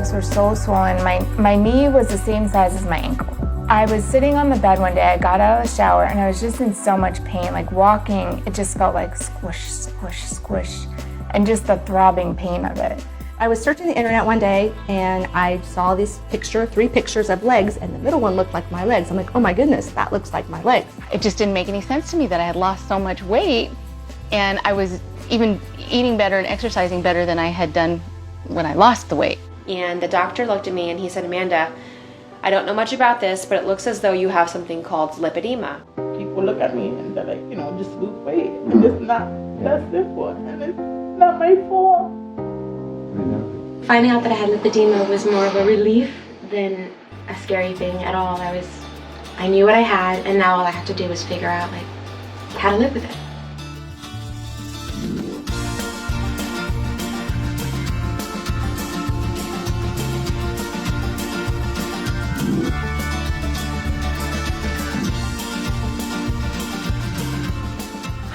legs were so swollen. My knee was the same size as my ankle. I was sitting on the bed one day, I got out of the shower, and I was just in so much pain. Like walking, it just felt like squish, squish, squish, and just the throbbing pain of it. I was searching the internet one day and I saw this picture, 3 pictures of legs, and the middle one looked like my legs. I'm like, oh my goodness, that looks like my legs. It just didn't make any sense to me that I had lost so much weight, and I was even eating better and exercising better than I had done when I lost the weight. And the doctor looked at me and he said, Amanda, I don't know much about this, but it looks as though you have something called lipedema. People look at me and they're like, just lose weight. And it's not that simple, and it's not my fault. Finding out that I had lipedema was more of a relief than a scary thing at all. I knew what I had, and now all I have to do is figure out how to live with it.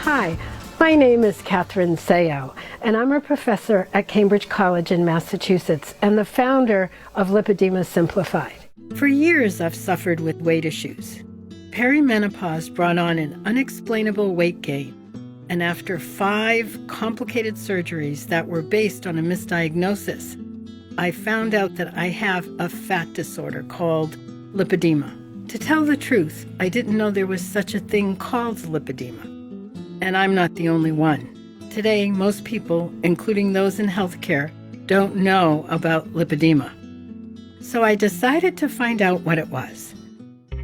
Hi, my name is Catherine Sayo, and I'm a professor at Cambridge College in Massachusetts and the founder of Lipedema Simplified. For years, I've suffered with weight issues. Perimenopause brought on an unexplainable weight gain, and after 5 complicated surgeries that were based on a misdiagnosis, I found out that I have a fat disorder called lipedema. To tell the truth, I didn't know there was such a thing called lipedema. And I'm not the only one. Today, most people, including those in healthcare, don't know about lipedema. So I decided to find out what it was.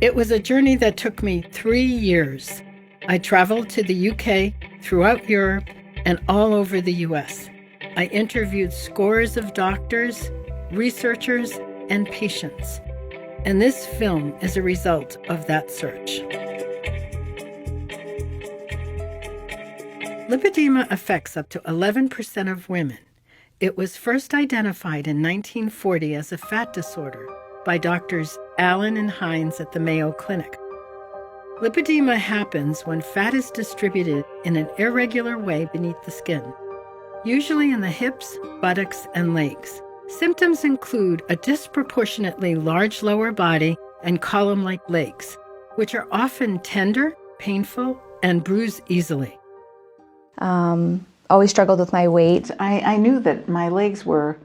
It was a journey that took me 3 years. I traveled to the UK, throughout Europe, and all over the US. I interviewed scores of doctors, researchers, and patients. And this film is a result of that search. Lipedema affects up to 11% of women. It was first identified in 1940 as a fat disorder by doctors Allen and Hines at the Mayo Clinic. Lipedema happens when fat is distributed in an irregular way beneath the skin, usually in the hips, buttocks, and legs. Symptoms include a disproportionately large lower body and column-like legs, which are often tender, painful, and bruise easily. Always struggled with my weight. I knew that my legs were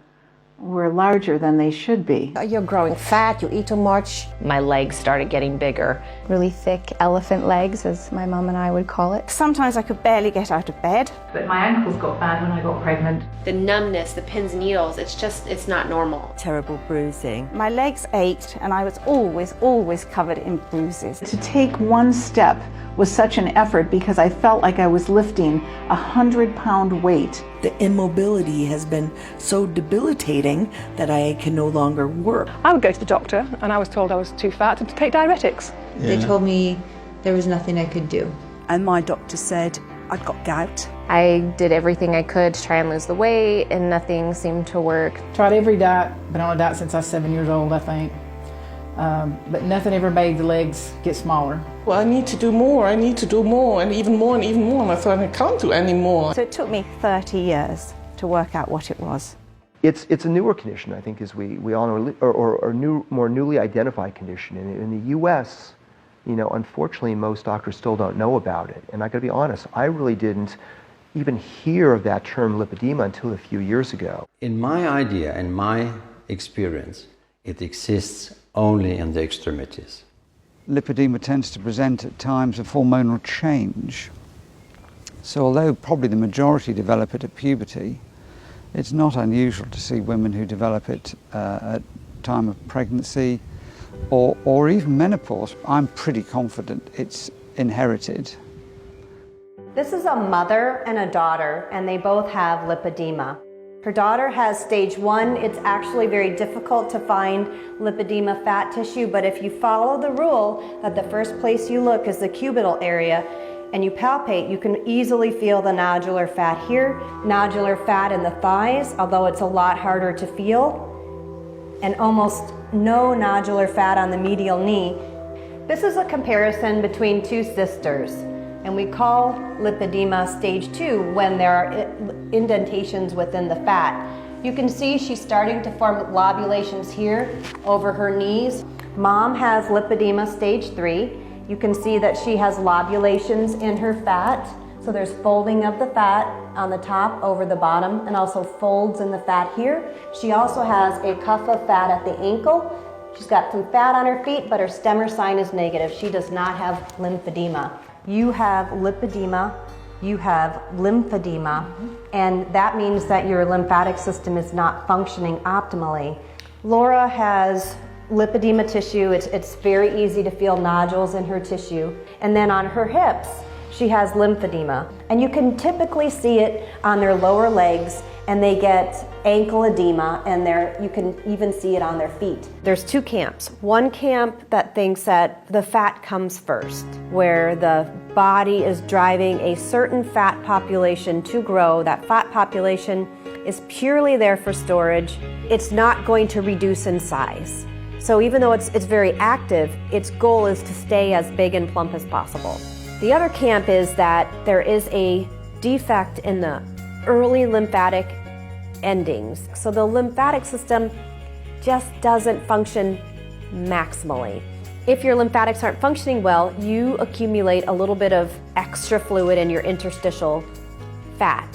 larger than they should be. You're growing fat, you eat too much. My legs started getting bigger. Really thick elephant legs, as my mom and I would call it. Sometimes I could barely get out of bed. But my ankles got bad when I got pregnant. The numbness, the pins and needles, it's not normal. Terrible bruising. My legs ached and I was always covered in bruises. To take one step was such an effort because I felt like I was lifting a 100-pound weight. The immobility has been so debilitating that I can no longer work. I would go to the doctor and I was told I was too fat to take diuretics. Yeah. They told me there was nothing I could do. And my doctor said I'd got gout. I did everything I could to try and lose the weight and nothing seemed to work. Tried every diet, been on a diet since I was 7 years old, I think. But nothing ever made the legs get smaller. Well, I need to do more, and even more, and I thought I can't do any more. So it took me 30 years to work out what it was. It's a newer condition, I think, as we all know, or more newly identified condition. In the U.S., unfortunately, most doctors still don't know about it. And I got to be honest, I really didn't even hear of that term lipedema until a few years ago. In my idea and my experience, it exists only in the extremities. Lipedema tends to present at times of hormonal change. So although probably the majority develop it at puberty, it's not unusual to see women who develop it at time of pregnancy or even menopause. I'm pretty confident it's inherited. This is a mother and a daughter, and they both have lipedema. Her daughter has stage 1. It's actually very difficult to find lipedema fat tissue, but if you follow the rule that the first place you look is the cubital area and you palpate, you can easily feel the nodular fat here, nodular fat in the thighs, although it's a lot harder to feel, and almost no nodular fat on the medial knee. This is a comparison between 2 sisters. And we call lipedema stage 2 when there are indentations within the fat. You can see she's starting to form lobulations here over her knees. Mom has lipedema stage 3. You can see that she has lobulations in her fat. So there's folding of the fat on the top over the bottom and also folds in the fat here. She also has a cuff of fat at the ankle. She's got some fat on her feet, but her stemmer sign is negative. She does not have lymphedema. You have lipedema, you have lymphedema, and that means that your lymphatic system is not functioning optimally. Laura has lipedema tissue. It's very easy to feel nodules in her tissue. And then on her hips, she has lymphedema. And you can typically see it on their lower legs, and they get ankle edema, and you can even see it on their feet. There's 2 camps. One camp that thinks that the fat comes first, where the body is driving a certain fat population to grow. That fat population is purely there for storage. It's not going to reduce in size. So even though it's very active, its goal is to stay as big and plump as possible. The other camp is that there is a defect in the early lymphatic endings. So the lymphatic system just doesn't function maximally. If your lymphatics aren't functioning well, you accumulate a little bit of extra fluid in your interstitial fat.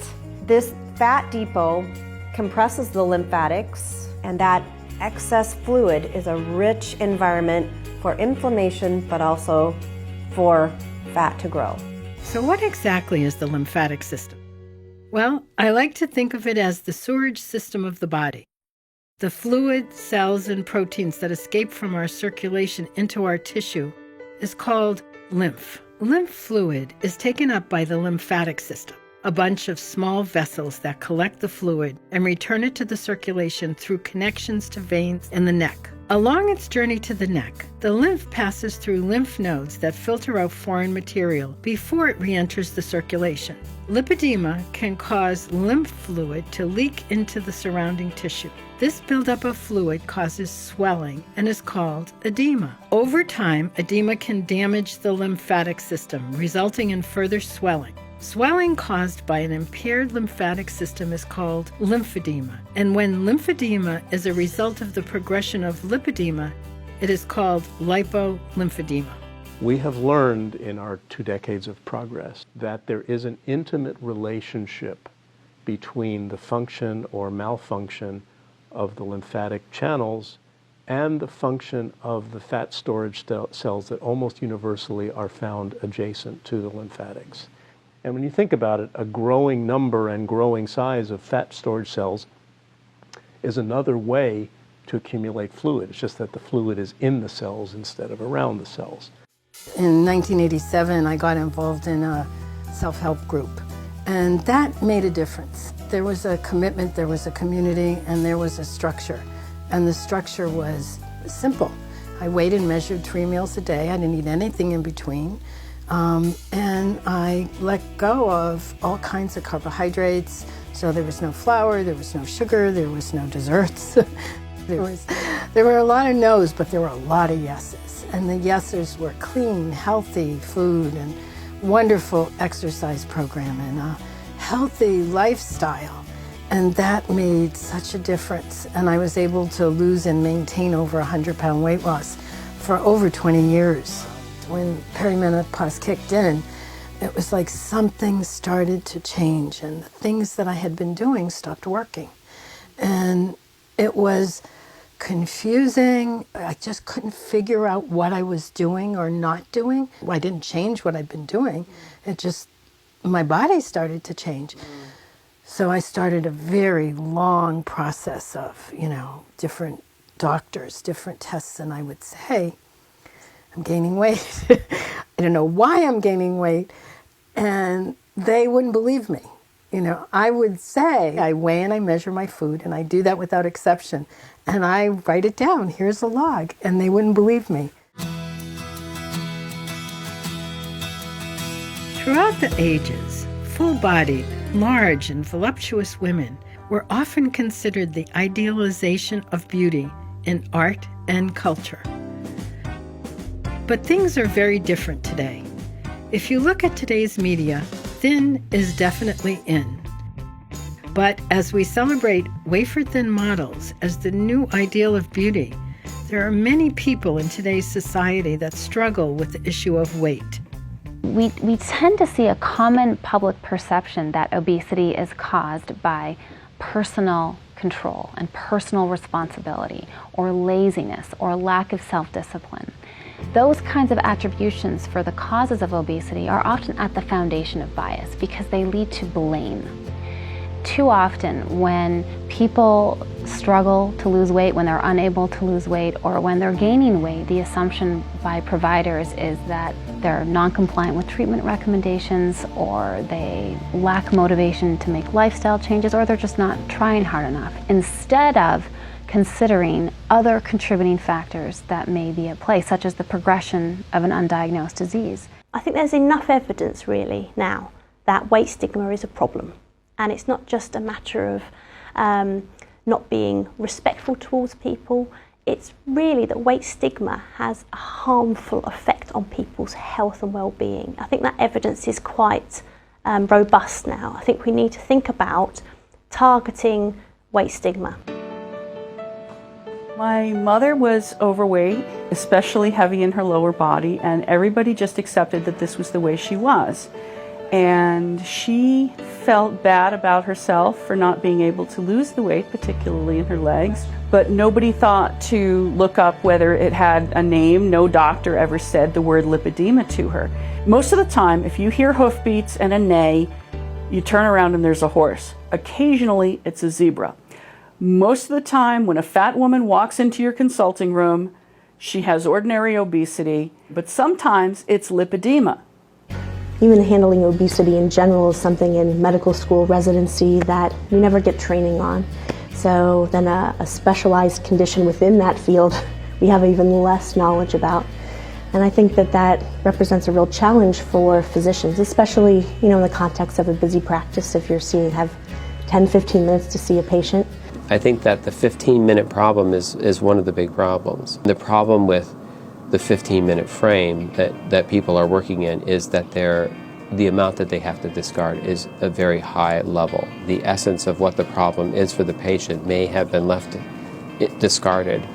This fat depot compresses the lymphatics, and that excess fluid is a rich environment for inflammation, but also for fat to grow. So what exactly is the lymphatic system? Well, I like to think of it as the sewerage system of the body. The fluid, cells, and proteins that escape from our circulation into our tissue is called lymph. Lymph fluid is taken up by the lymphatic system, a bunch of small vessels that collect the fluid and return it to the circulation through connections to veins in the neck. Along its journey to the neck, the lymph passes through lymph nodes that filter out foreign material before it re-enters the circulation. Lipedema can cause lymph fluid to leak into the surrounding tissue. This buildup of fluid causes swelling and is called edema. Over time, edema can damage the lymphatic system, resulting in further swelling. Swelling caused by an impaired lymphatic system is called lymphedema, and when lymphedema is a result of the progression of lipedema, it is called lipolymphedema. We have learned in our 2 decades of progress that there is an intimate relationship between the function or malfunction of the lymphatic channels and the function of the fat storage cells that almost universally are found adjacent to the lymphatics. And when you think about it, a growing number and growing size of fat storage cells is another way to accumulate fluid. It's just that the fluid is in the cells instead of around the cells. In 1987, I got involved in a self-help group, and that made a difference. There was a commitment, there was a community, and there was a structure. And the structure was simple. I weighed and measured 3 meals a day. I didn't eat anything in between. And I let go of all kinds of carbohydrates. So there was no flour, there was no sugar, there was no desserts. There were a lot of no's, but there were a lot of yeses. And the yeses were clean, healthy food and wonderful exercise program and a healthy lifestyle. And that made such a difference. And I was able to lose and maintain over 100-pound weight loss for over 20 years. When perimenopause kicked in, it was like something started to change and the things that I had been doing stopped working. And it was confusing. I just couldn't figure out what I was doing or not doing. I didn't change what I'd been doing. It just, my body started to change. So I started a very long process of, different doctors, different tests, and I would say, I'm gaining weight. I don't know why I'm gaining weight. And they wouldn't believe me. I would say, I weigh and I measure my food, and I do that without exception. And I write it down, here's a log, and they wouldn't believe me. Throughout the ages, full-bodied, large and voluptuous women were often considered the idealization of beauty in art and culture. But things are very different today. If you look at today's media, thin is definitely in. But as we celebrate wafer-thin models as the new ideal of beauty, there are many people in today's society that struggle with the issue of weight. We tend to see a common public perception that obesity is caused by personal control and personal responsibility, or laziness, or lack of self-discipline. Those kinds of attributions for the causes of obesity are often at the foundation of bias because they lead to blame. Too often, when people struggle to lose weight, when they're unable to lose weight, or when they're gaining weight, the assumption by providers is that they're non-compliant with treatment recommendations, or they lack motivation to make lifestyle changes, or they're just not trying hard enough, instead of considering other contributing factors that may be at play, such as the progression of an undiagnosed disease. I think there's enough evidence really now that weight stigma is a problem. And it's not just a matter of not being respectful towards people. It's really that weight stigma has a harmful effect on people's health and well-being. I think that evidence is quite robust now. I think we need to think about targeting weight stigma. My mother was overweight, especially heavy in her lower body, and everybody just accepted that this was the way she was. And she felt bad about herself for not being able to lose the weight, particularly in her legs. But nobody thought to look up whether it had a name. No doctor ever said the word lipedema to her. Most of the time, if you hear hoofbeats and a neigh, you turn around and there's a horse. Occasionally, it's a zebra. Most of the time, when a fat woman walks into your consulting room, she has ordinary obesity, but sometimes it's lipedema. Even handling obesity in general is something in medical school residency that you never get training on. So then a specialized condition within that field we have even less knowledge about. And I think that that represents a real challenge for physicians, especially in the context of a busy practice. If you're have 10, 15 minutes to see a patient. I think that the 15-minute problem is one of the big problems. The problem with the 15-minute frame that people are working in is that the amount that they have to discard is a very high level. The essence of what the problem is for the patient may have been left discarded.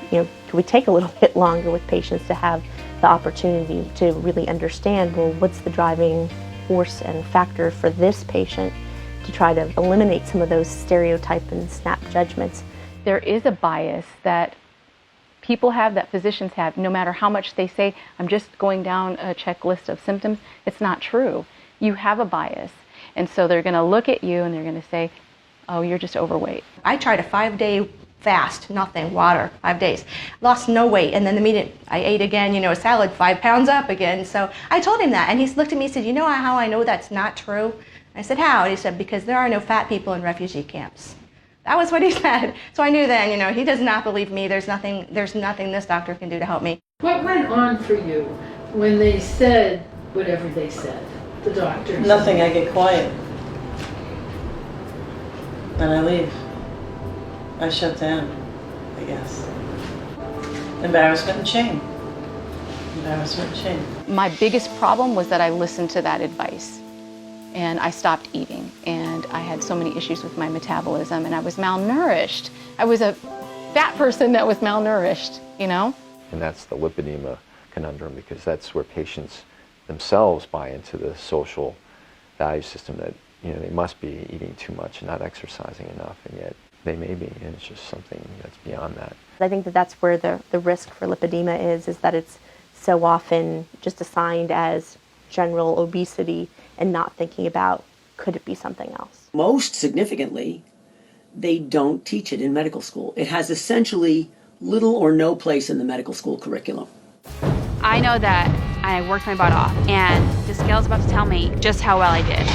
Can we take a little bit longer with patients to have the opportunity to really understand, well, what's the driving force and factor for this patient, to try to eliminate some of those stereotype and snap judgments. There is a bias that people have, that physicians have, no matter how much they say, I'm just going down a checklist of symptoms. It's not true. You have a bias. And so they're going to look at you and they're going to say, oh, you're just overweight. I tried a 5-day fast, nothing, water, 5 days. Lost no weight, and then the minute I ate again, a salad, 5 pounds up again. So I told him that, and he looked at me and said, you know how I know that's not true? I said, how? And he said, because there are no fat people in refugee camps. That was what he said. So I knew then, he does not believe me. There's nothing this doctor can do to help me. What went on for you when they said whatever they said, the doctors? Nothing, I get quiet. Then I leave. I shut down, I guess. Embarrassment and shame. Embarrassment and shame. My biggest problem was that I listened to that advice. And I stopped eating, and I had so many issues with my metabolism, and I was malnourished. I was a fat person that was malnourished, And that's the lipedema conundrum, because that's where patients themselves buy into the social value system that, they must be eating too much and not exercising enough, and yet they may be, and it's just something that's beyond that. I think that that's where the risk for lipedema is that it's so often just assigned as general obesity and not thinking about, could it be something else? Most significantly, they don't teach it in medical school. It has essentially little or no place in the medical school curriculum. I know that I worked my butt off, and the scale's about to tell me just how well I did.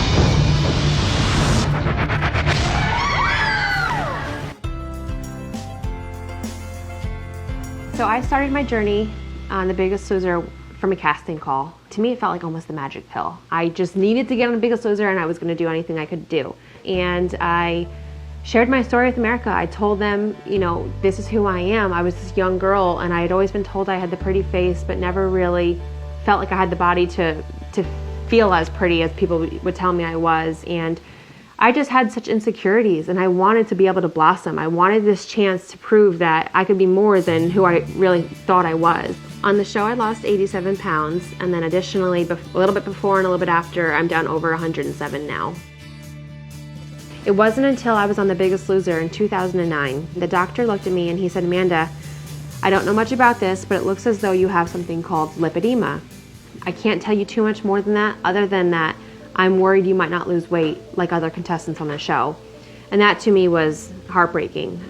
So I started my journey on The Biggest Loser from a casting call. To me, it felt like almost the magic pill. I just needed to get on The Biggest Loser, and I was going to do anything I could do. And I shared my story with America. I told them, this is who I am. I was this young girl, and I had always been told I had the pretty face, but never really felt like I had the body to feel as pretty as people would tell me I was. And I just had such insecurities, and I wanted to be able to blossom. I wanted this chance to prove that I could be more than who I really thought I was. On the show, I lost 87 pounds, and then additionally, a little bit before and a little bit after, I'm down over 107 now. It wasn't until I was on The Biggest Loser in 2009, the doctor looked at me and he said, Amanda, I don't know much about this, but it looks as though you have something called lipedema. I can't tell you too much more than that, other than that I'm worried you might not lose weight like other contestants on the show. And that to me was heartbreaking.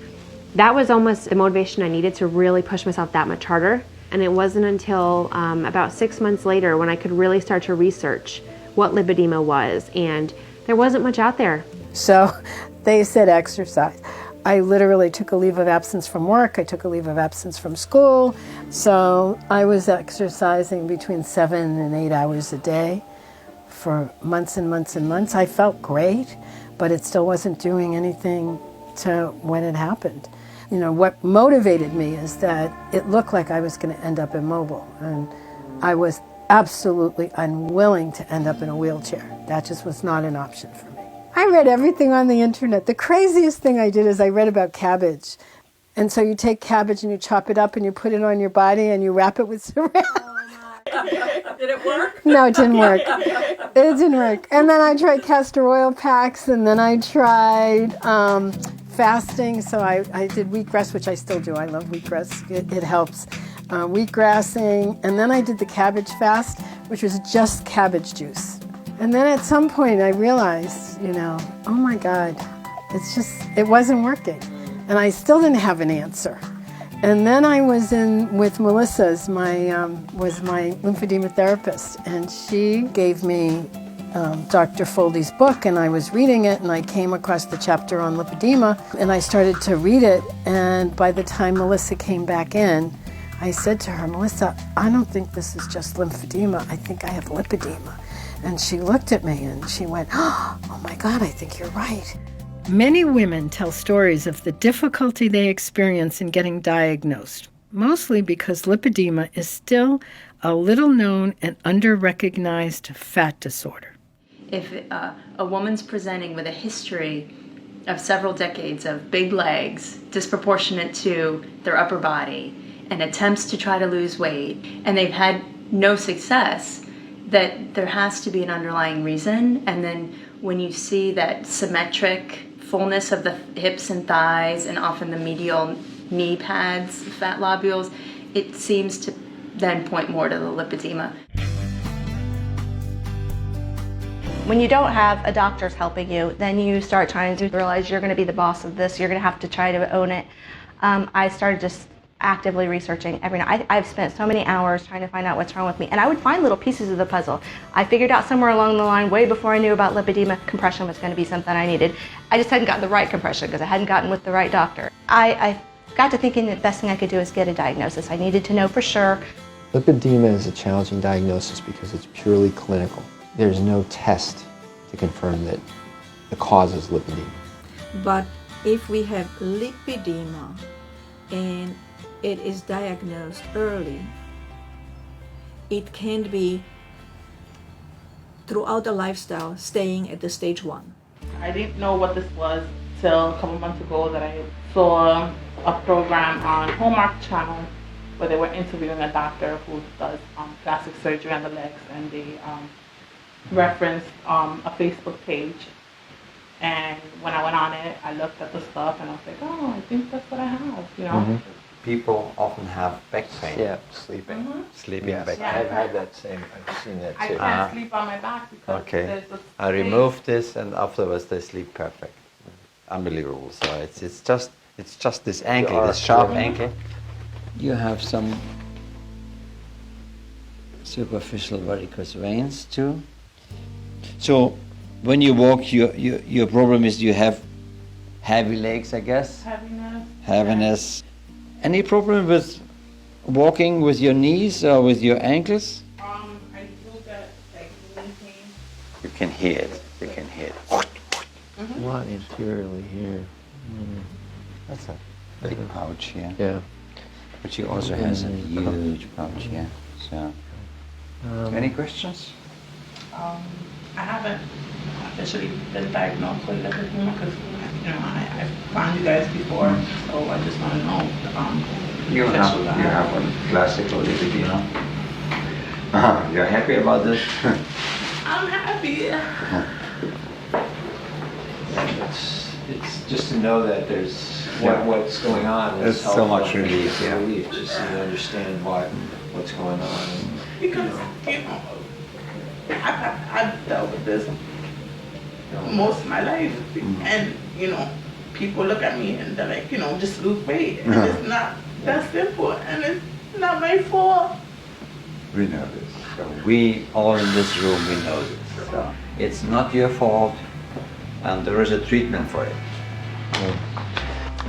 That was almost the motivation I needed to really push myself that much harder. And it wasn't until about 6 months later when I could really start to research what lipedema was, and there wasn't much out there. So they said exercise. I literally took a leave of absence from work. I took a leave of absence from school. So I was exercising between 7 and 8 hours a day for months and months and months. I felt great, but it still wasn't doing anything to when it happened. You know, what motivated me is that it looked like I was going to end up immobile, and I was absolutely unwilling to end up in a wheelchair. That just was not an option for me. I read everything on the internet. The craziest thing I did is I read about cabbage. And so you take cabbage and you chop it up and you put it on your body and you wrap it with saran. Did it work? No, it didn't work. It didn't work. And then I tried castor oil packs, and then I tried fasting. So I did wheatgrass, which I still do. I love wheatgrass. It helps. Wheatgrassing. And then I did the cabbage fast, which was just cabbage juice. And then at some point I realized, you know, oh my God, it wasn't working. And I still didn't have an answer. And then I was in with Melissa, was my lymphedema therapist, and she gave me Dr. Foldy's book, and I was reading it, and I came across the chapter on lipedema, and I started to read it, and by the time Melissa came back in, I said to her, Melissa, I don't think this is just lymphedema, I think I have lipedema. And she looked at me and she went, oh my God, I think you're right. Many women tell stories of the difficulty they experience in getting diagnosed, mostly because lipedema is still a little known and under-recognized fat disorder. If a woman's presenting with a history of several decades of big legs disproportionate to their upper body and attempts to try to lose weight, and they've had no success, that there has to be an underlying reason. And then when you see that symmetric fullness of the hips and thighs and often the medial knee pads, fat lobules, it seems to then point more to the lipedema. When you don't have a doctor's helping you, then you start trying to realize you're going to be the boss of this, you're going to have to try to own it. I started just actively researching every night. I've spent so many hours trying to find out what's wrong with me, and I would find little pieces of the puzzle. I figured out somewhere along the line, way before I knew about lipedema, compression was going to be something I needed. I just hadn't gotten the right compression because I hadn't gotten with the right doctor. I got to thinking that the best thing I could do is get a diagnosis. I needed to know for sure. Lipedema is a challenging diagnosis because it's purely clinical. There's no test to confirm that the cause is lipedema. But if we have lipedema and it is diagnosed early, it can be throughout the lifestyle staying at the stage 1. I didn't know what this was till a couple months ago that I saw a program on Hallmark Channel where they were interviewing a doctor who does plastic surgery on the legs, and they referenced a Facebook page. And when I went on it, I looked at the stuff and I was like, oh, I think that's what I have, you know? Mm-hmm. People often have back pain. Yeah, sleeping. Mm-hmm. Sleeping Yes, back pain. I've had that same, I've seen that I too. can't sleep on my back because Okay, there's a I removed this and afterwards they sleep perfect. Unbelievable. So it's just this ankle, this sharp ankle. You have some superficial varicose veins too. So when you walk, your problem is you have heavy legs, I guess. Heaviness. Any problem with walking with your knees or with your ankles? I do get like knee pain. You can hear it. You can hear it. What anteriorly here? That's a big pouch here. Yeah. But she also has a huge pouch here. So, any questions? I haven't officially been diagnosed with lipedema, because I found you guys before, so I just want to know. You have a classical lipedema. You're happy about this? I'm happy. It's just to know that there's what's going on. There's so much relief. Yeah, relief, just so you understand what's going on. Because I've dealt with this most of my life, and people look at me and they're like, just lose weight, and it's not that simple, and it's not my fault. We know this. So we all in this room, we know this. So it's not your fault, and there is a treatment for it.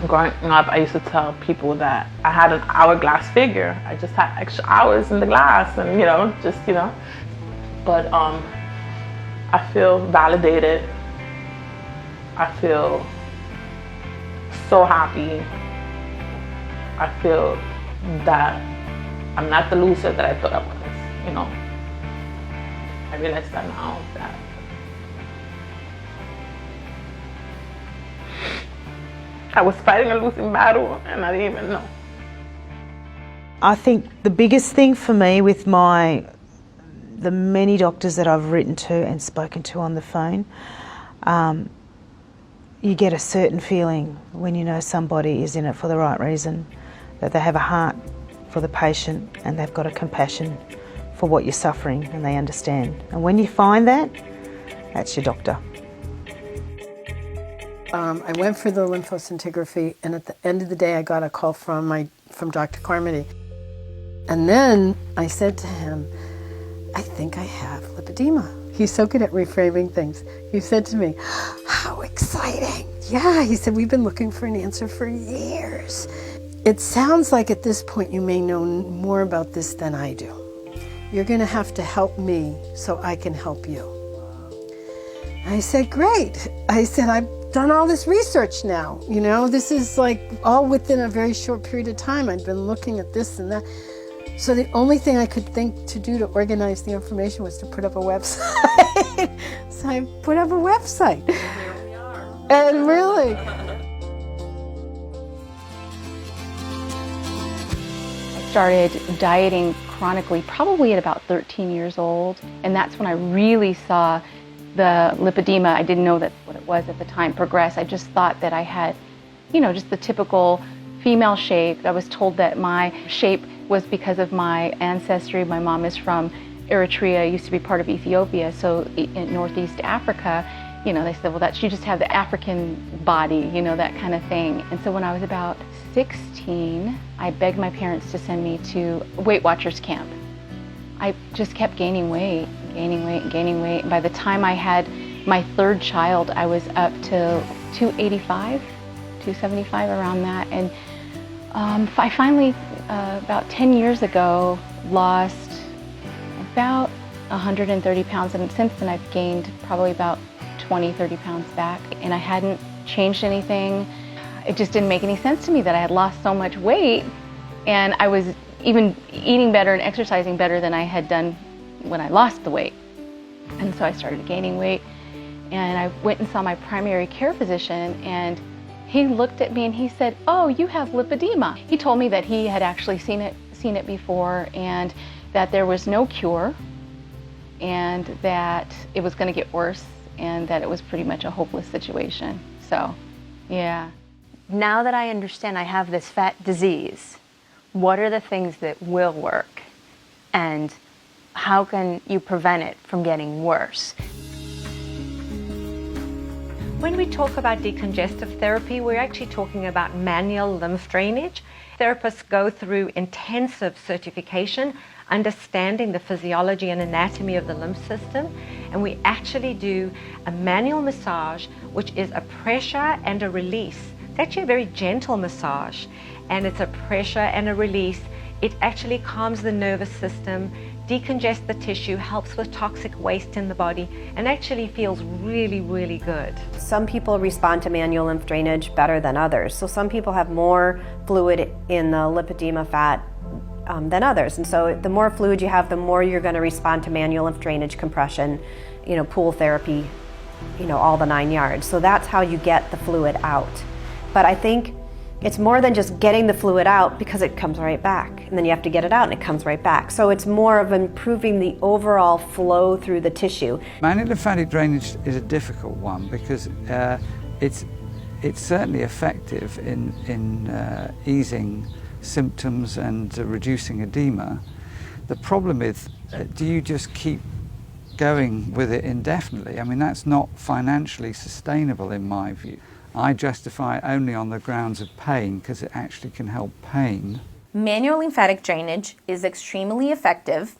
Growing up, I used to tell people that I had an hourglass figure. I just had extra hours in the glass, and But I feel validated. I feel so happy. I feel that I'm not the loser that I thought I was. I realize that now, that I was fighting a losing battle and I didn't even know. I think the biggest thing for me with the many doctors that I've written to and spoken to on the phone, you get a certain feeling when you know somebody is in it for the right reason, that they have a heart for the patient and they've got a compassion for what you're suffering and they understand. And when you find that, that's your doctor. I went for the lymphoscintigraphy, and at the end of the day I got a call from Dr. Carmody. And then I said to him, I think I have lipedema. He's so good at reframing things. He said to me, how exciting. Yeah, he said, we've been looking for an answer for years. It sounds like at this point you may know more about this than I do. You're going to have to help me so I can help you. I said, great. I said, I've done all this research now. This is like all within a very short period of time. I'd been looking at this and that. So the only thing I could think to do to organize the information was to put up a website. So I put up a website. Here we are. And really. I started dieting chronically probably at about 13 years old, and that's when I really saw the lipedema. I didn't know what it was at the time progress. I just thought that I had, just the typical female shape. I was told that my shape was because of my ancestry. My mom is from Eritrea, used to be part of Ethiopia, so in Northeast Africa, they said, well, you just have the African body, that kind of thing. And so when I was about 16, I begged my parents to send me to Weight Watchers camp. I just kept gaining weight. And by the time I had my third child, I was up to 285, 275, around that. And I finally, about 10 years ago, lost about 130 pounds. And since then, I've gained probably about 20, 30 pounds back. And I hadn't changed anything. It just didn't make any sense to me that I had lost so much weight. And I was even eating better and exercising better than I had done when I lost the weight. And so I started gaining weight, and I went and saw my primary care physician, and he looked at me and he said, oh, you have lipedema. He told me that he had actually seen it before, and that there was no cure, and that it was going to get worse, and that it was pretty much a hopeless situation. So, yeah. Now that I understand I have this fat disease, what are the things that will work? And how can you prevent it from getting worse? When we talk about decongestive therapy, we're actually talking about manual lymph drainage. Therapists go through intensive certification, understanding the physiology and anatomy of the lymph system, and we actually do a manual massage, which is a pressure and a release. It's actually a very gentle massage, and it's a pressure and a release. It actually calms the nervous system, decongests the tissue, helps with toxic waste in the body, and actually feels really, really good. Some people respond to manual lymph drainage better than others. So some people have more fluid in the lipedema fat than others. And so the more fluid you have, the more you're going to respond to manual lymph drainage, compression, pool therapy, all the 9 yards. So that's how you get the fluid out. But I think it's more than just getting the fluid out, because it comes right back. And then you have to get it out and it comes right back. So it's more of improving the overall flow through the tissue. Manual lymphatic drainage is a difficult one because it's certainly effective in easing symptoms and reducing edema. The problem is, do you just keep going with it indefinitely? I mean, that's not financially sustainable in my view. I justify it only on the grounds of pain, because it actually can help pain. Manual lymphatic drainage is extremely effective,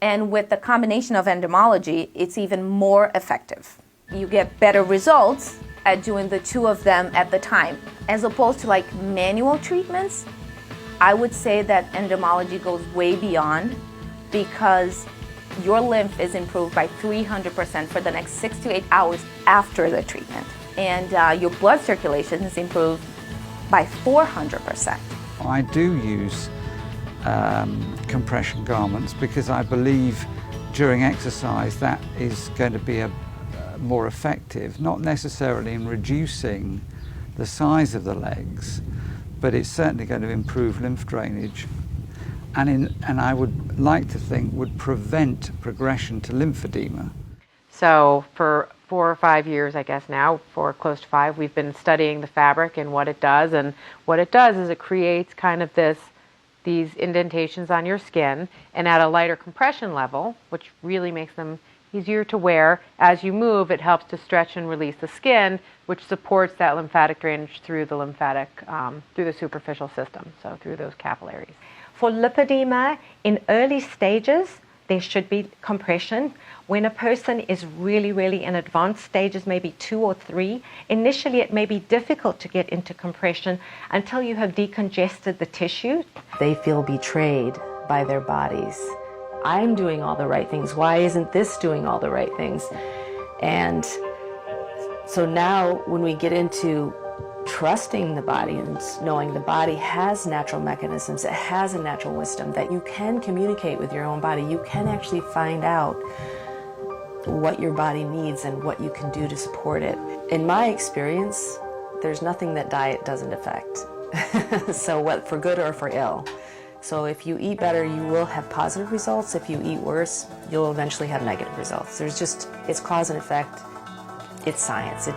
and with the combination of endomology, it's even more effective. You get better results at doing the two of them at the time. As opposed to like manual treatments, I would say that endomology goes way beyond, because your lymph is improved by 300% for the next 6 to 8 hours after the treatment. And your blood circulation is improved by 400%. I do use compression garments because I believe during exercise that is going to be more effective, not necessarily in reducing the size of the legs, but it's certainly going to improve lymph drainage, and I would like to think would prevent progression to lymphedema. So for 4 or 5 years, I guess now, for close to 5, we've been studying the fabric and what it does. And what it does is it creates kind of these indentations on your skin, and at a lighter compression level, which really makes them easier to wear. As you move, it helps to stretch and release the skin, which supports that lymphatic drainage through the superficial system, so through those capillaries. For lipedema, in early stages, there should be compression. When a person is really, really in advanced stages, maybe 2 or 3, initially it may be difficult to get into compression until you have decongested the tissue. They feel betrayed by their bodies. I'm doing all the right things. Why isn't this doing all the right things? And so now when we get into trusting the body and knowing the body has natural mechanisms, it has a natural wisdom, that you can communicate with your own body. You can actually find out what your body needs and what you can do to support it. In my experience, there's nothing that diet doesn't affect. So what, for good or for ill. So if you eat better, you will have positive results. If you eat worse, you'll eventually have negative results. It's cause and effect. It's science.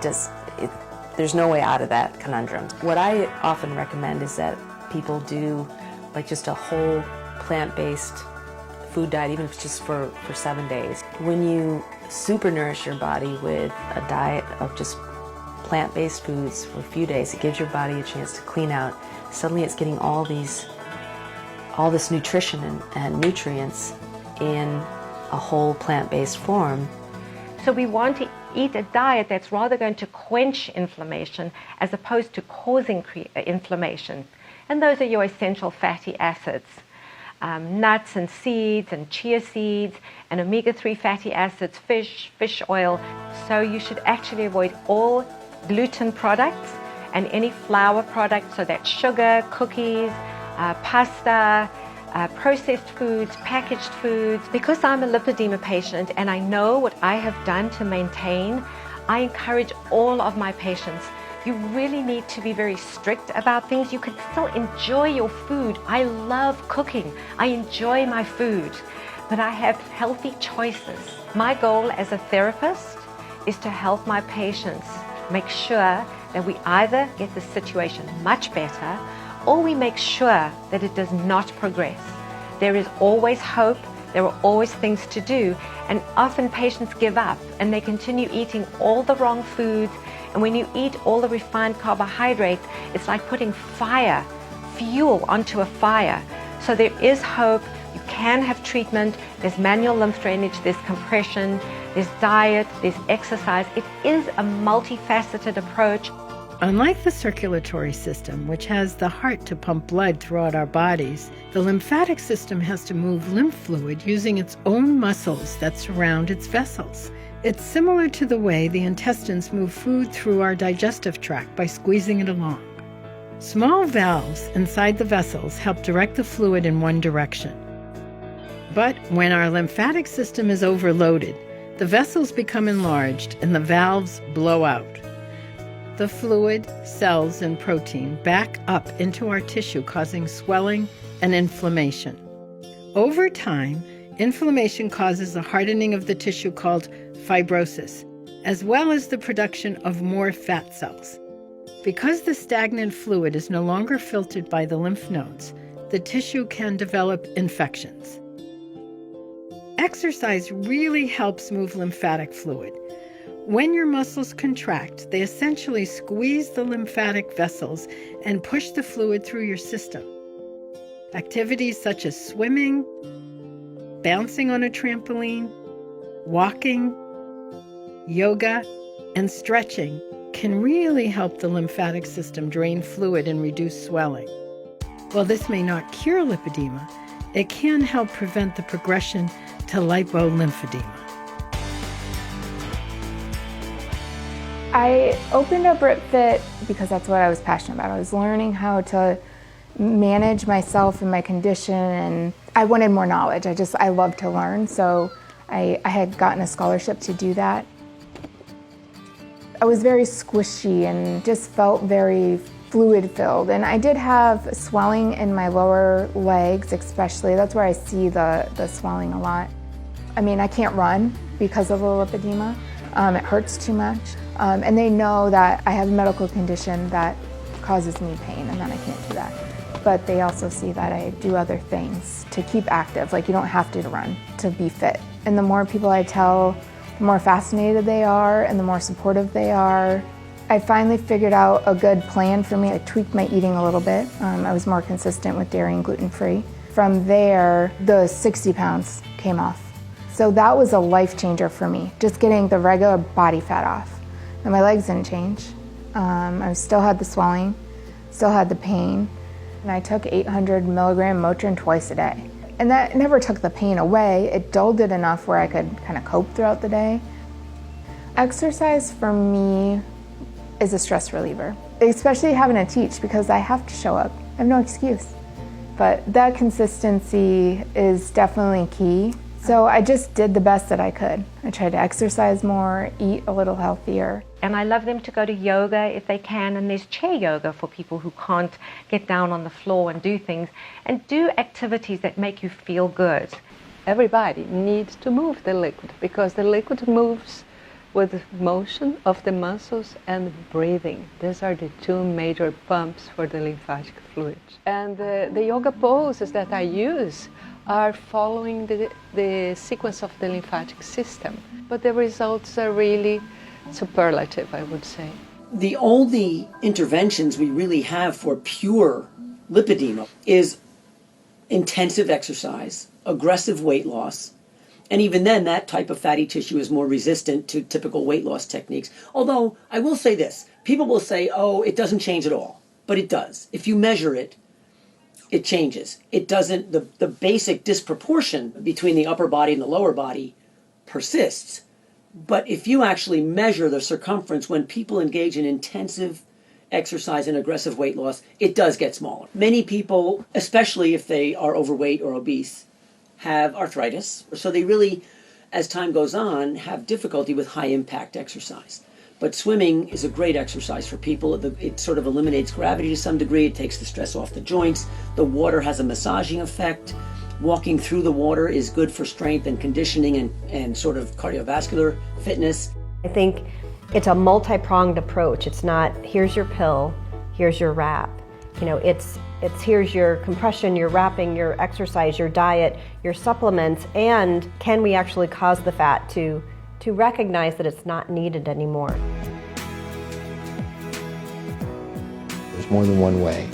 There's no way out of that conundrum. What I often recommend is that people do like just a whole plant-based food diet, even if it's just for 7 days. When you supernourish your body with a diet of just plant-based foods for a few days, it gives your body a chance to clean out. Suddenly it's getting all this nutrition and nutrients in a whole plant-based form. So we want to eat a diet that's rather going to quench inflammation as opposed to causing inflammation. And those are your essential fatty acids. Nuts and seeds and chia seeds and omega-3 fatty acids, fish oil. So you should actually avoid all gluten products and any flour products, so that's sugar, cookies, pasta, processed foods, packaged foods. Because I'm a lipedema patient and I know what I have done to maintain, I encourage all of my patients, you really need to be very strict about things. You can still enjoy your food. I love cooking. I enjoy my food, but I have healthy choices. My goal as a therapist is to help my patients make sure that we either get the situation much better or we make sure that it does not progress. There is always hope. There are always things to do, and often patients give up and they continue eating all the wrong foods. And when you eat all the refined carbohydrates, it's like putting fuel onto a fire. So there is hope. You can have treatment. There's manual lymph drainage, there's compression, there's diet, there's exercise. It is a multifaceted approach. Unlike the circulatory system, which has the heart to pump blood throughout our bodies, the lymphatic system has to move lymph fluid using its own muscles that surround its vessels. It's similar to the way the intestines move food through our digestive tract by squeezing it along. Small valves inside the vessels help direct the fluid in one direction. But when our lymphatic system is overloaded, the vessels become enlarged and the valves blow out. The fluid, cells, and protein back up into our tissue, causing swelling and inflammation. Over time, inflammation causes a hardening of the tissue called fibrosis, as well as the production of more fat cells. Because the stagnant fluid is no longer filtered by the lymph nodes, the tissue can develop infections. Exercise really helps move lymphatic fluid. When your muscles contract, they essentially squeeze the lymphatic vessels and push the fluid through your system. Activities such as swimming, bouncing on a trampoline, walking, yoga, and stretching can really help the lymphatic system drain fluid and reduce swelling. While this may not cure lipedema, it can help prevent the progression to lipolymphedema. I opened up RipFit because that's what I was passionate about. I was learning how to manage myself and my condition, and I wanted more knowledge. I love to learn, so I had gotten a scholarship to do that. I was very squishy and just felt very fluid-filled, and I did have swelling in my lower legs especially. That's where I see the swelling a lot. I mean, I can't run because of the lipedema. It hurts too much. And they know that I have a medical condition that causes me pain and that I can't do that. But they also see that I do other things to keep active. Like, you don't have to run to be fit. And the more people I tell, the more fascinated they are and the more supportive they are. I finally figured out a good plan for me. I tweaked my eating a little bit. I was more consistent with dairy and gluten-free. From there, the 60 pounds came off. So that was a life changer for me, just getting the regular body fat off. And my legs didn't change. I still had the swelling, still had the pain. And I took 800 milligram Motrin twice a day. And that never took the pain away. It dulled it enough where I could kind of cope throughout the day. Exercise for me is a stress reliever, especially having to teach because I have to show up. I have no excuse. But that consistency is definitely key. So I just did the best that I could. I tried to exercise more, eat a little healthier. And I love them to go to yoga if they can, and there's chair yoga for people who can't get down on the floor and do things, and do activities that make you feel good. Everybody needs to move the liquid because the liquid moves with motion of the muscles and breathing. These are the two major pumps for the lymphatic fluid. And the yoga poses that I use are following the sequence of the lymphatic system. But the results are really superlative, I would say. The only interventions we really have for pure lipedema is intensive exercise, aggressive weight loss, and even then that type of fatty tissue is more resistant to typical weight loss techniques. Although I will say this, people will say, oh, it doesn't change at all, but it does. If you measure it, it changes. It doesn't, the basic disproportion between the upper body and the lower body persists. But if you actually measure the circumference when people engage in intensive exercise and aggressive weight loss, it does get smaller. Many people, especially if they are overweight or obese, have arthritis. So they really, as time goes on, have difficulty with high impact exercise. But swimming is a great exercise for people. It sort of eliminates gravity to some degree. It takes the stress off the joints. The water has a massaging effect. Walking through the water is good for strength and conditioning and sort of cardiovascular fitness. I think it's a multi-pronged approach. It's not, here's your pill, here's your wrap. You know, it's here's your compression, your wrapping, your exercise, your diet, your supplements, and can we actually cause the fat to recognize that it's not needed anymore. There's more than one way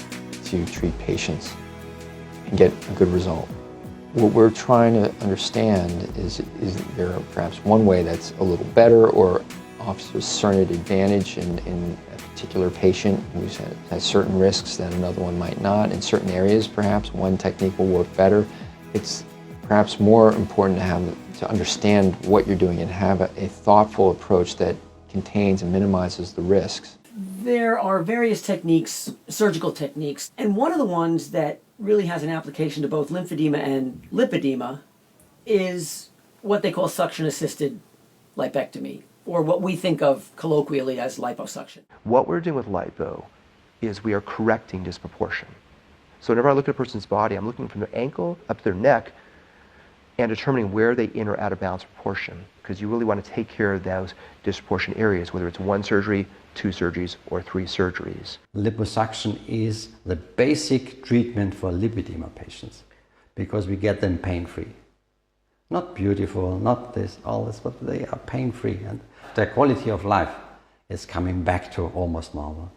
to treat patients and get a good result. What we're trying to understand is there perhaps one way that's a little better or offers a certain advantage in a particular patient who has certain risks that another one might not. In certain areas, perhaps one technique will work better. It's perhaps more important to understand what you're doing and have a thoughtful approach that contains and minimizes the risks. There are various techniques, surgical techniques, and one of the ones that really has an application to both lymphedema and lipedema is what they call suction-assisted lipectomy, or what we think of colloquially as liposuction. What we're doing with lipo is we are correcting disproportion. So whenever I look at a person's body, I'm looking from their ankle up to their neck and determining where they in or out of balance proportion, because you really want to take care of those disproportionate areas, whether it's 1 surgery, 2 surgeries, or 3 surgeries. Liposuction is the basic treatment for lipedema patients because we get them pain-free. Not beautiful, not this, all this, but they are pain-free and their quality of life is coming back to almost normal.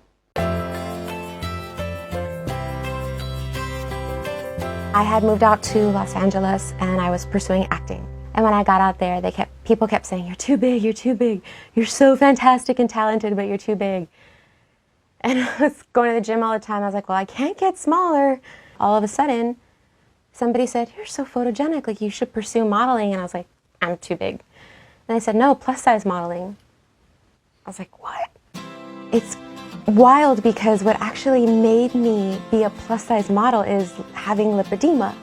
I had moved out to Los Angeles and I was pursuing acting. And when I got out there, people kept saying, "You're too big, you're too big. You're so fantastic and talented, but you're too big." And I was going to the gym all the time. I was like, well, I can't get smaller. All of a sudden, somebody said, "You're so photogenic, like you should pursue modeling." And I was like, "I'm too big." And they said, "No, plus size modeling." I was like, what? It's wild because what actually made me be a plus size model is having lipedema.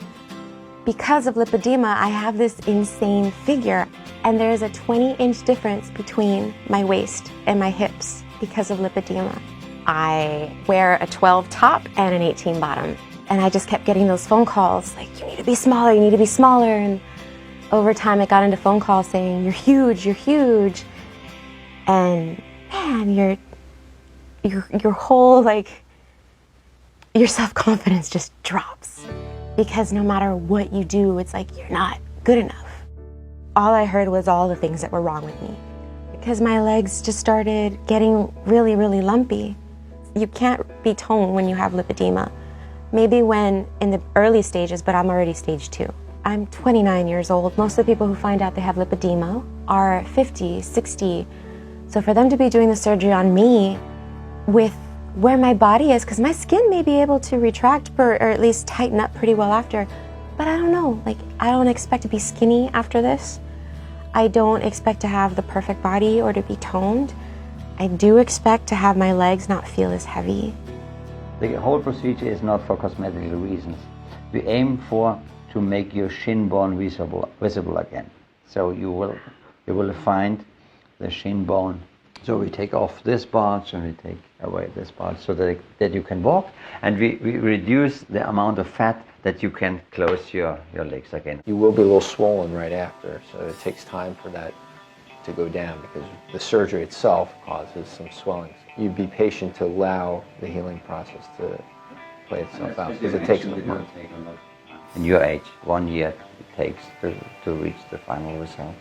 Because of lipedema, I have this insane figure, and there's a 20-inch difference between my waist and my hips because of lipedema. I wear a 12 top and an 18 bottom, and I just kept getting those phone calls like, "You need to be smaller, you need to be smaller." And over time, it got into phone calls saying, "You're huge, you're huge." And man, your whole, like, your self-confidence just drops. Because no matter what you do, it's like you're not good enough. All I heard was all the things that were wrong with me. Because my legs just started getting really, really lumpy. You can't be toned when you have lipedema. Maybe when in the early stages, but I'm already stage 2. I'm 29 years old. Most of the people who find out they have lipedema are 50, 60. So for them to be doing the surgery on me with where my body is, because my skin may be able to retract or at least tighten up pretty well after, but I don't know, like I don't expect to be skinny after this. I don't expect to have the perfect body or to be toned. I do expect to have my legs not feel as heavy. The whole procedure is not for cosmetic reasons. We aim for to make your shin bone visible again. So you will find the shin bone. So we take off this part and we take away this part so that you can walk, and we reduce the amount of fat that you can close your legs again. You will be a little swollen right after, so it takes time for that to go down because the surgery itself causes some swelling. You'd be patient to allow the healing process to play itself out because it takes a month. In your age, 1 year it takes to reach the final result.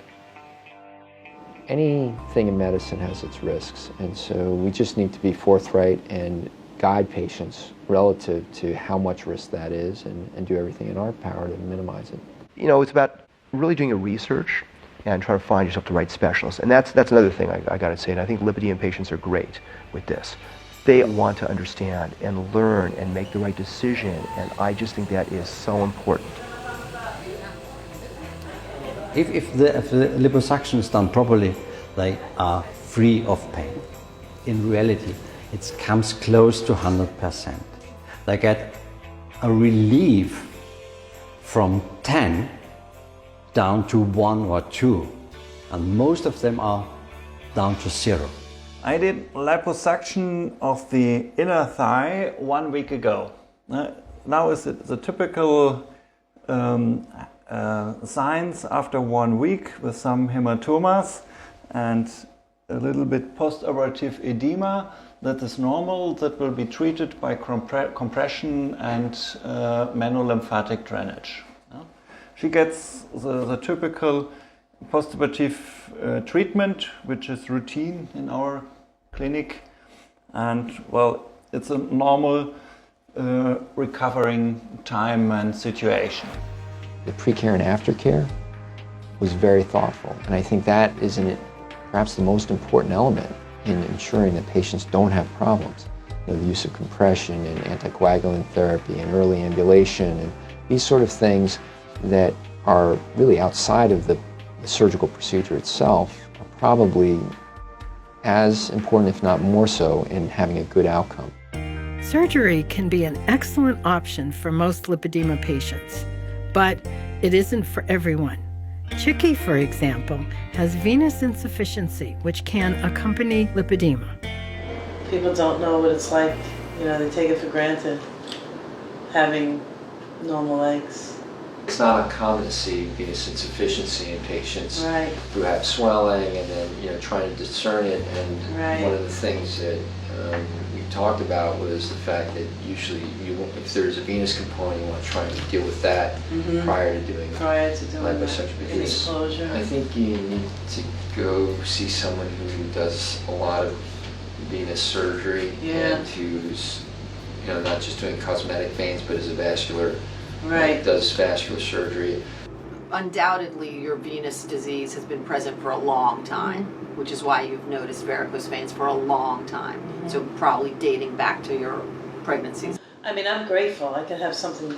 Anything in medicine has its risks, and so we just need to be forthright and guide patients relative to how much risk that is and do everything in our power to minimize it. You know, it's about really doing your research and trying to find yourself the right specialist. And that's another thing I got to say, and I think lipedema patients are great with this. They want to understand and learn and make the right decision, and I just think that is so important. If the liposuction is done properly, they are free of pain. In reality, it comes close to 100%. They get a relief from 10 down to 1 or 2, and most of them are down to 0. I did liposuction of the inner thigh 1 week ago. Now is the typical signs after 1 week with some hematomas and a little bit post-operative edema. That is normal. That will be treated by compression and manual lymphatic drainage. She gets the typical post-operative treatment, which is routine in our clinic, and well, it's a normal recovering time and situation. The pre-care and aftercare was very thoughtful, and I think that is perhaps the most important element in ensuring that patients don't have problems. You know, the use of compression and anticoagulant therapy and early ambulation and these sort of things that are really outside of the surgical procedure itself are probably as important, if not more so, in having a good outcome. Surgery can be an excellent option for most lipedema patients, but it isn't for everyone. Chicky, for example, has venous insufficiency, which can accompany lipedema. People don't know what it's like. You know, they take it for granted, having normal legs. It's not uncommon to see venous insufficiency in patients Right. who have swelling, and then trying to discern it. And Right. one of the things that we talked about was the fact that usually, if there's a venous component, you want to try and deal with that prior to doing liposuction. Because exposure. I think you need to go see someone who does a lot of venous surgery and who's not just doing cosmetic veins, but is a vascular. Right. Does vascular surgery. Undoubtedly, your venous disease has been present for a long time, which is why you've noticed varicose veins for a long time. So probably dating back to your pregnancies. I mean, I'm grateful. I could have something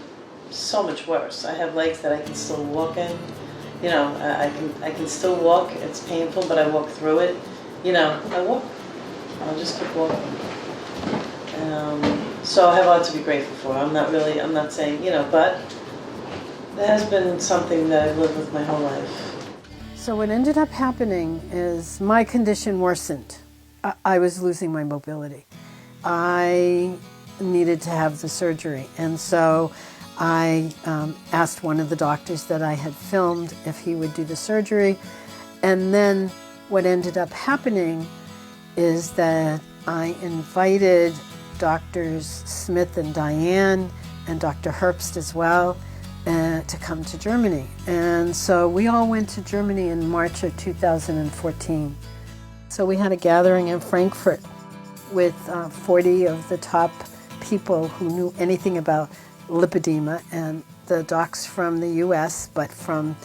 so much worse. I have legs that I can still walk in. I can still walk. It's painful, but I walk through it. I walk. I'll just keep walking. So I have a lot to be grateful for. I'm not saying, but there has been something that I've lived with my whole life. So what ended up happening is my condition worsened. I was losing my mobility. I needed to have the surgery. And so I asked one of the doctors that I had filmed if he would do the surgery. And then what ended up happening is that I invited Doctors Smith and Diane and Dr. Herbst as well to come to Germany. And so we all went to Germany in March of 2014. So we had a gathering in Frankfurt with 40 of the top people who knew anything about lipedema, and the docs from the US, but from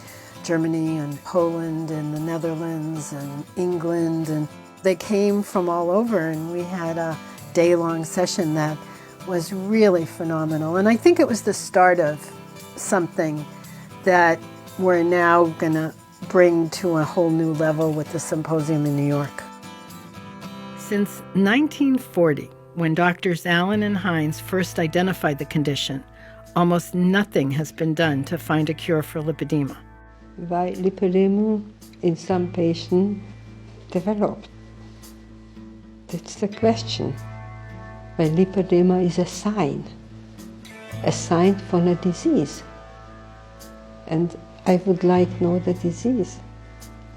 Germany and Poland and the Netherlands and England. And they came from all over, and we had a day-long session that was really phenomenal. And I think it was the start of something that we're now going to bring to a whole new level with the symposium in New York. Since 1940, when Doctors Allen and Hines first identified the condition, almost nothing has been done to find a cure for lipedema. Why lipedema in some patients developed? That's the question. When lipedema is a sign for a disease. And I would like to know the disease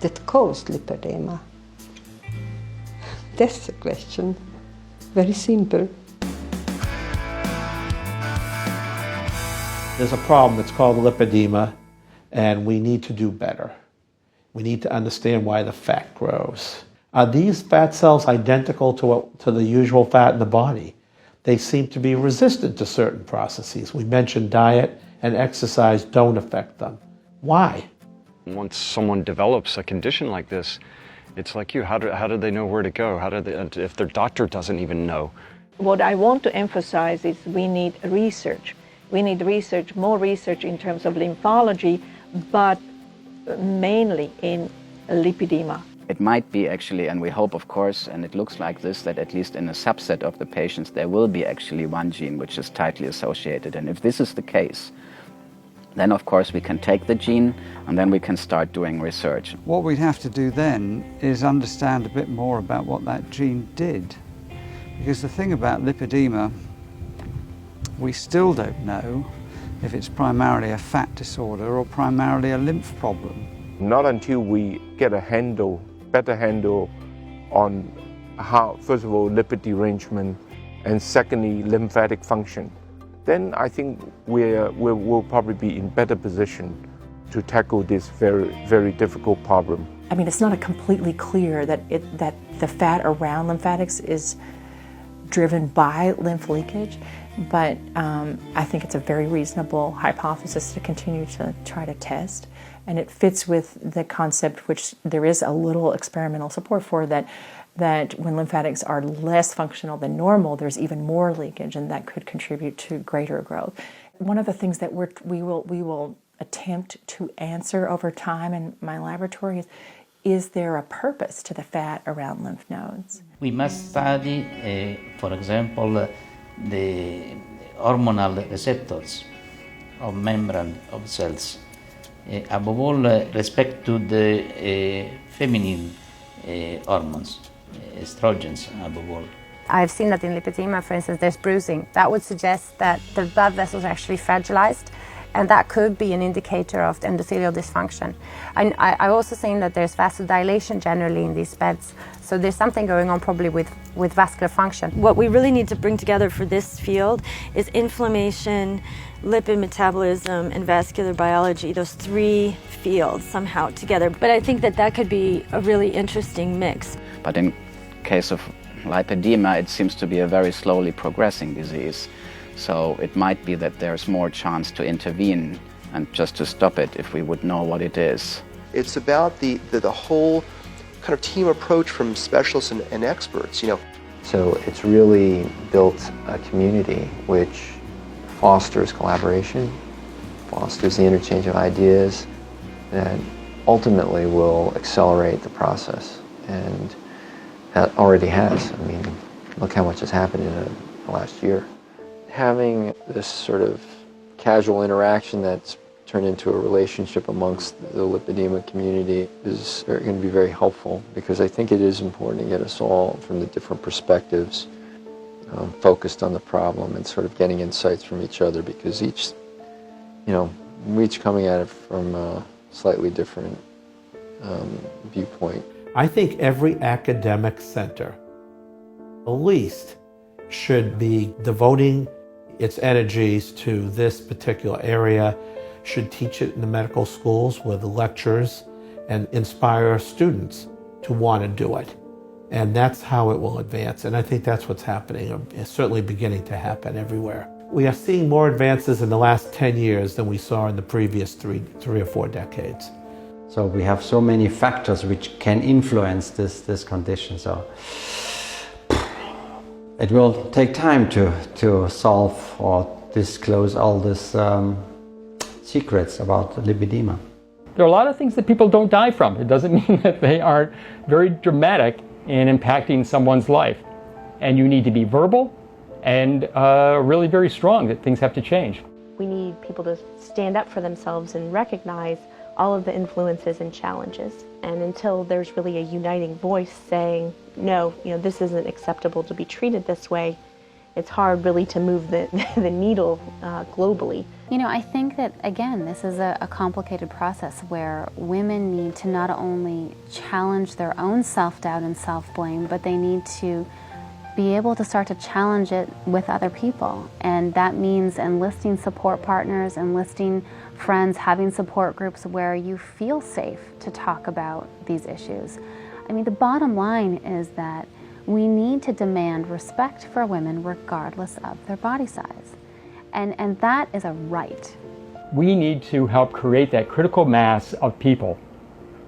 that caused lipedema. That's the question. Very simple. There's a problem that's called lipedema, and we need to do better. We need to understand why the fat grows. Are these fat cells identical to the usual fat in the body? They seem to be resistant to certain processes. We mentioned diet and exercise don't affect them. Why? Once someone develops a condition like this, it's like you, how do they know where to go? If their doctor doesn't even know? What I want to emphasize is we need research. We need research, more research in terms of lymphology, but mainly in lipedema. It might be actually, and we hope of course, and it looks like this, that at least in a subset of the patients there will be actually one gene which is tightly associated. And if this is the case, then of course we can take the gene and then we can start doing research. What we'd have to do then is understand a bit more about what that gene did. Because the thing about lipedema, we still don't know if it's primarily a fat disorder or primarily a lymph problem. Not until we get a better handle on how, first of all, lipid derangement, and secondly, lymphatic function, then I think we'll probably be in better position to tackle this very, very difficult problem. I mean, it's not completely clear that the fat around lymphatics is driven by lymph leakage, but I think it's a very reasonable hypothesis to continue to try to test. And it fits with the concept, which there is a little experimental support for, that when lymphatics are less functional than normal, there's even more leakage, and that could contribute to greater growth. One of the things that we will attempt to answer over time in my laboratory is there a purpose to the fat around lymph nodes? We must study, for example, the hormonal receptors of membrane of cells. above all respect to the feminine hormones, estrogens above all. I've seen that in lipedema, for instance, there's bruising. That would suggest that the blood vessels are actually fragilized, and that could be an indicator of the endothelial dysfunction. And I've also seen that there's vasodilation generally in these beds, so there's something going on probably with vascular function. What we really need to bring together for this field is inflammation, lipid metabolism, and vascular biology, those three fields somehow together. But I think that could be a really interesting mix. But in case of lipedema, it seems to be a very slowly progressing disease. So it might be that there's more chance to intervene and just to stop it if we would know what it is. It's about the whole kind of team approach from specialists and experts, you know. So it's really built a community which fosters collaboration, fosters the interchange of ideas, that ultimately will accelerate the process. And that already has. I mean, look how much has happened in the last year. Having this sort of casual interaction that's turned into a relationship amongst the lipedema community is going to be very helpful, because I think it is important to get us all from the different perspectives focused on the problem and sort of getting insights from each other, because each, you know, we're each coming at it from a slightly different viewpoint. I think every academic center, at least, should be devoting its energies to this particular area, should teach it in the medical schools with the lectures, and inspire students to want to do it. And that's how it will advance. And I think that's what's happening. It's certainly beginning to happen everywhere. We are seeing more advances in the last 10 years than we saw in the previous three or four decades. So we have so many factors which can influence this condition. So it will take time to solve or disclose all these secrets about lipedema. There are a lot of things that people don't die from. It doesn't mean that they aren't very dramatic in impacting someone's life. And you need to be verbal and really very strong that things have to change. We need people to stand up for themselves and recognize all of the influences and challenges. And until there's really a uniting voice saying, no, this isn't acceptable to be treated this way, it's hard really to move the needle globally. I think that, again, this is a complicated process where women need to not only challenge their own self-doubt and self-blame, but they need to be able to start to challenge it with other people. And that means enlisting support partners, enlisting friends, having support groups where you feel safe to talk about these issues. I mean, the bottom line is that we need to demand respect for women regardless of their body size. And that is a right. We need to help create that critical mass of people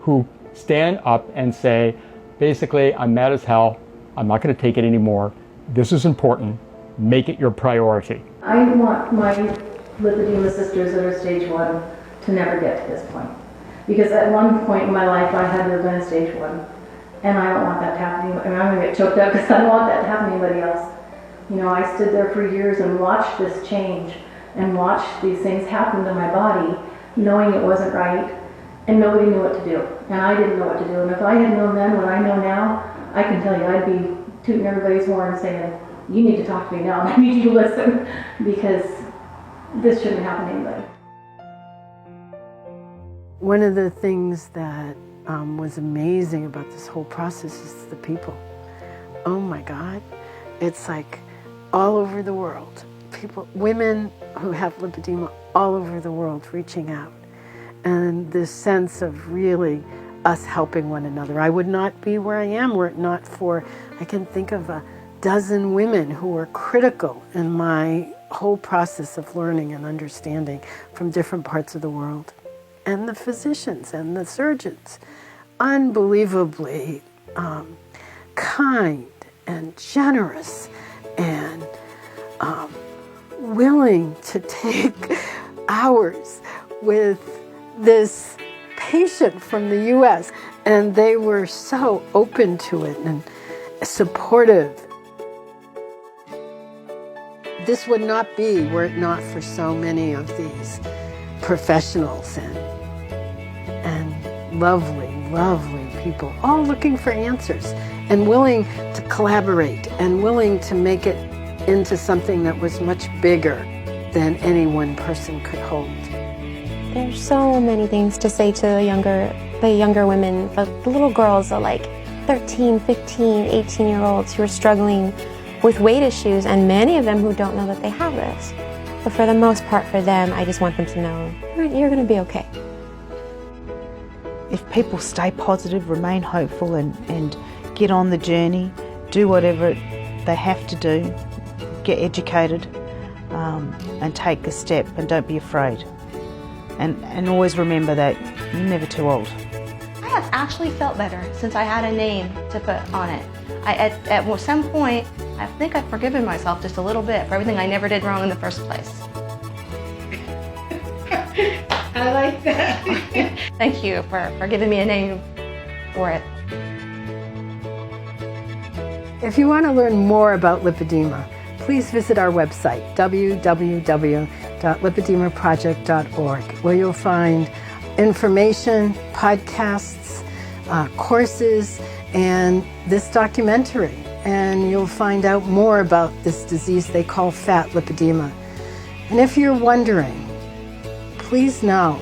who stand up and say, basically, I'm mad as hell, I'm not going to take it anymore, this is important, make it your priority. I want my lipedema sisters that are stage 1 to never get to this point. Because at one point in my life I had to have been stage 1. And I don't want that to happen to anybody. I'm going to get choked up because I don't want that to happen to anybody else. I stood there for years and watched this change and watched these things happen to my body, knowing it wasn't right, and nobody knew what to do. And I didn't know what to do. And if I had known then what I know now, I can tell you I'd be tooting everybody's horn saying, you need to talk to me now, I need you to listen, because this shouldn't happen to anybody. One of the things that was amazing about this whole process is the people. Oh my God, it's like all over the world. Women who have lipedema all over the world reaching out. And this sense of really us helping one another. I would not be where I am were it not for, I can think of a dozen women who were critical in my whole process of learning and understanding from different parts of the world. And the physicians and the surgeons, unbelievably kind and generous and willing to take hours with this patient from the US, and they were so open to it and supportive. This would not be were it not for so many of these professionals and lovely, lovely people, all looking for answers and willing to collaborate and willing to make it into something that was much bigger than any one person could hold. There's so many things to say to the younger women, the little girls are like 13, 15, 18-year-olds who are struggling with weight issues, and many of them who don't know that they have this. But for the most part, for them, I just want them to know you're going to be okay. If people stay positive, remain hopeful, and get on the journey, do whatever they have to do, get educated, and take a step, and don't be afraid. And always remember that you're never too old. I have actually felt better since I had a name to put on it. At some point, I think I've forgiven myself just a little bit for everything I never did wrong in the first place. I like that. Thank you for giving me a name for it. If you want to learn more about lipedema, please visit our website, www.lipedemaproject.org, where you'll find information, podcasts, courses, and this documentary. And you'll find out more about this disease they call fat lipedema. And if you're wondering, please know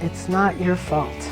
it's not your fault.